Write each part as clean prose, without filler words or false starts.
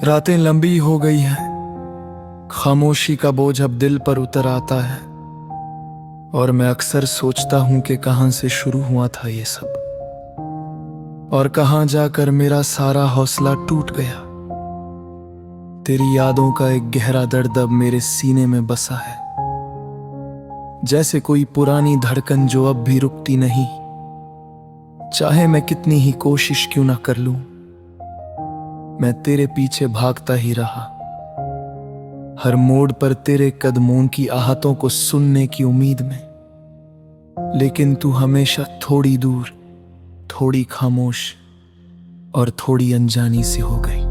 रातें लंबी हो गई हैं, खामोशी का बोझ अब दिल पर उतर आता है। और मैं अक्सर सोचता हूं कि कहां से शुरू हुआ था ये सब, और कहां जाकर मेरा सारा हौसला टूट गया। तेरी यादों का एक गहरा दर्द अब मेरे सीने में बसा है, जैसे कोई पुरानी धड़कन जो अब भी रुकती नहीं। चाहे मैं कितनी ही कोशिश क्यों ना कर लूं, मैं तेरे पीछे भागता ही रहा। हर मोड़ पर तेरे कदमों की आहटों को सुनने की उम्मीद में, लेकिन तू हमेशा थोड़ी दूर, थोड़ी खामोश और थोड़ी अनजानी सी हो गई।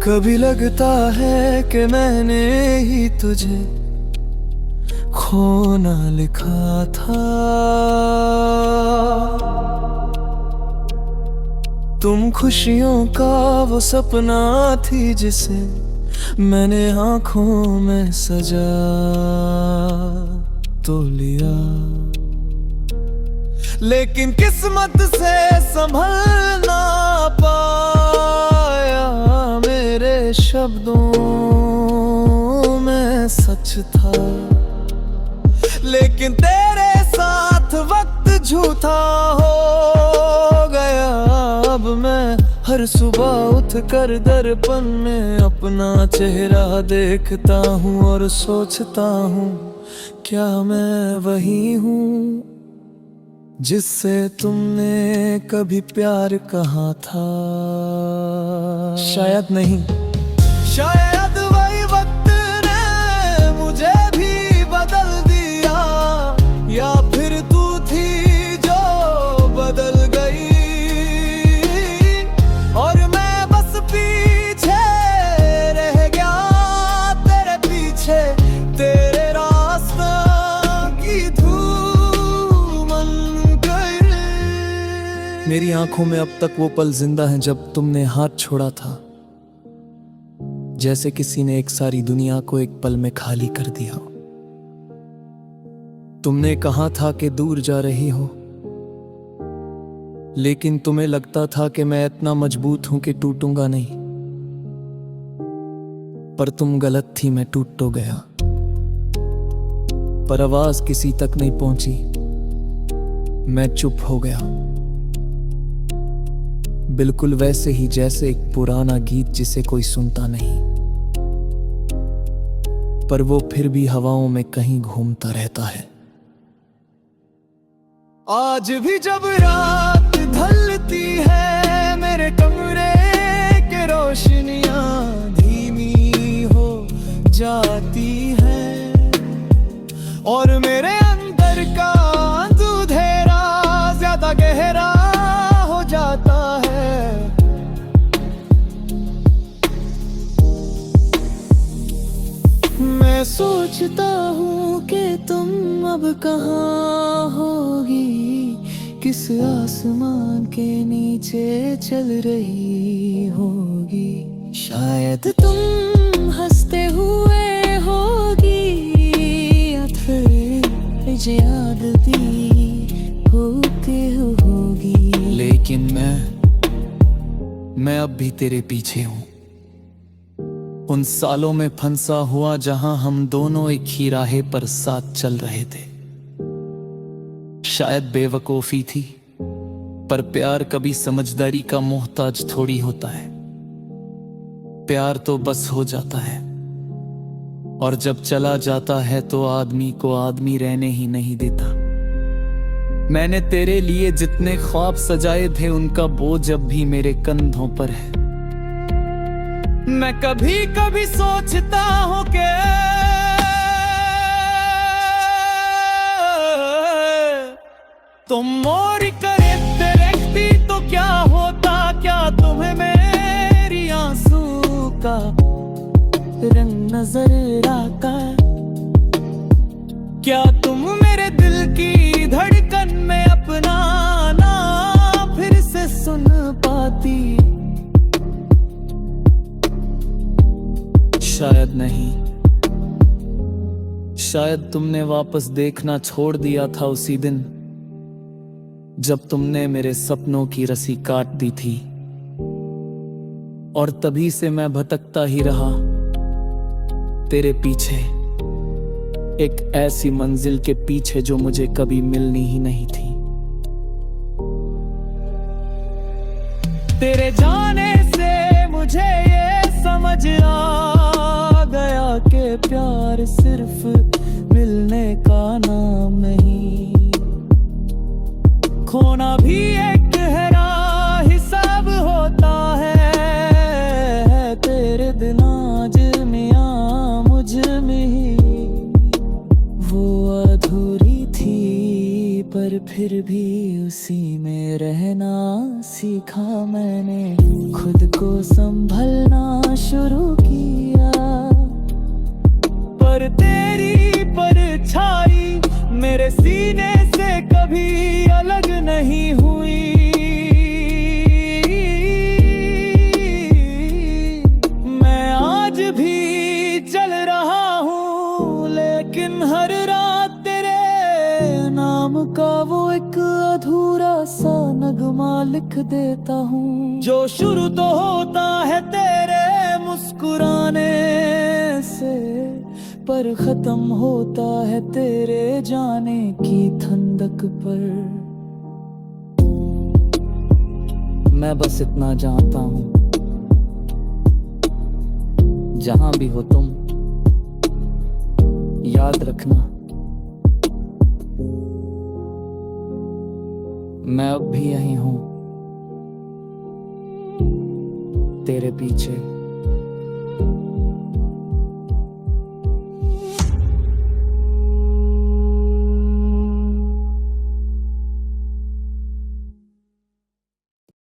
कभी लगता है कि मैंने ही तुझे खोना लिखा था। तुम खुशियों का वो सपना थी जिसे मैंने आंखों में सजा तो लिया, लेकिन किस्मत से संभल ना पाया। मेरे शब्दों में सच था, लेकिन तेरे साथ वक्त झूठा हो गया। अब मैं हर सुबह उठकर दर्पण में अपना चेहरा देखता हूँ और सोचता हूँ, क्या मैं वही हूँ जिससे तुमने कभी प्यार कहा था? शायद नहीं। शायद वही वक्त ने मुझे भी बदल दिया, या फिर तू थी जो बदल गई। और मैं बस पीछे रह गया तेरे पीछे, तेरे रास्ता की धूम कर। मेरी आंखों में अब तक वो पल जिंदा है जब तुमने हाथ छोड़ा था, जैसे किसी ने एक सारी दुनिया को एक पल में खाली कर दिया। तुमने कहा था कि दूर जा रही हो, लेकिन तुम्हें लगता था कि मैं इतना मजबूत हूं कि टूटूंगा नहीं। पर तुम गलत थी, मैं टूट तो गया, पर आवाज किसी तक नहीं पहुंची। मैं चुप हो गया, बिल्कुल वैसे ही जैसे एक पुराना गीत जिसे कोई सुनता नहीं, पर वो फिर भी हवाओं में कहीं घूमता रहता है। आज भी जब रात ढलती है, मेरे कमरे के रोशनियां धीमी हो जाती है, और मेरे अंदर का अंधेरा ज्यादा गहरा हो जाता है। मैं सोचता हूँ कि तुम अब कहाँ होगी, किस आसमान के नीचे चल रही होगी। शायद तुम हंसते हुए होगी, या फिर याद भी होके होगी। लेकिन मैं अब भी तेरे पीछे हूँ, उन सालों में फंसा हुआ जहां हम दोनों एक ही राह पर साथ चल रहे थे। शायद बेवकूफी थी, पर प्यार कभी समझदारी का मोहताज थोड़ी होता है। प्यार तो बस हो जाता है, और जब चला जाता है तो आदमी को आदमी रहने ही नहीं देता। मैंने तेरे लिए जितने ख्वाब सजाए थे, उनका बोझ अब भी मेरे कंधों पर है। मैं कभी कभी सोचता हूँ कि तुम मोरी करे देखती तो क्या होता, क्या तुम्हें मेरी आंसू का रंग नजर आता? क्या तुम मेरे दिल की धड़कन में अपना नाम फिर से सुन पाती? शायद नहीं, शायद शायद तुमने वापस देखना छोड़ दिया था उसी दिन जब तुमने मेरे सपनों की रस्सी काट दी थी, और तभी से मैं भटकता ही रहा तेरे पीछे, एक ऐसी मंजिल के पीछे जो मुझे कभी मिलनी ही नहीं थी। तेरे जाने से मुझे ये समझ आ गया कि प्यार सिर्फ मिलने का नाम नहीं, खोना भी एक गहरा हिसाब होता है। तेरे दिन आज मियां मुझ में ही वो अधूरी थी, पर फिर भी उसी में रहना सीखा मैंने, खुद को संभलना शुरू किया। पर तेरी परछाई मेरे सीने से कभी अलग नहीं हुई। मैं आज भी चल रहा हूँ, लेकिन हर रात तेरे नाम का वो एक अधूरा सा नगमा लिख देता हूँ, जो शुरू तो होता है तेरे मुस्कुराने से, पर खत्म होता है तेरे जाने की ठंडक पर। मैं बस इतना जानता हूँ, जहां भी हो तुम याद रखना, मैं अब भी यहीं हूं तेरे पीछे।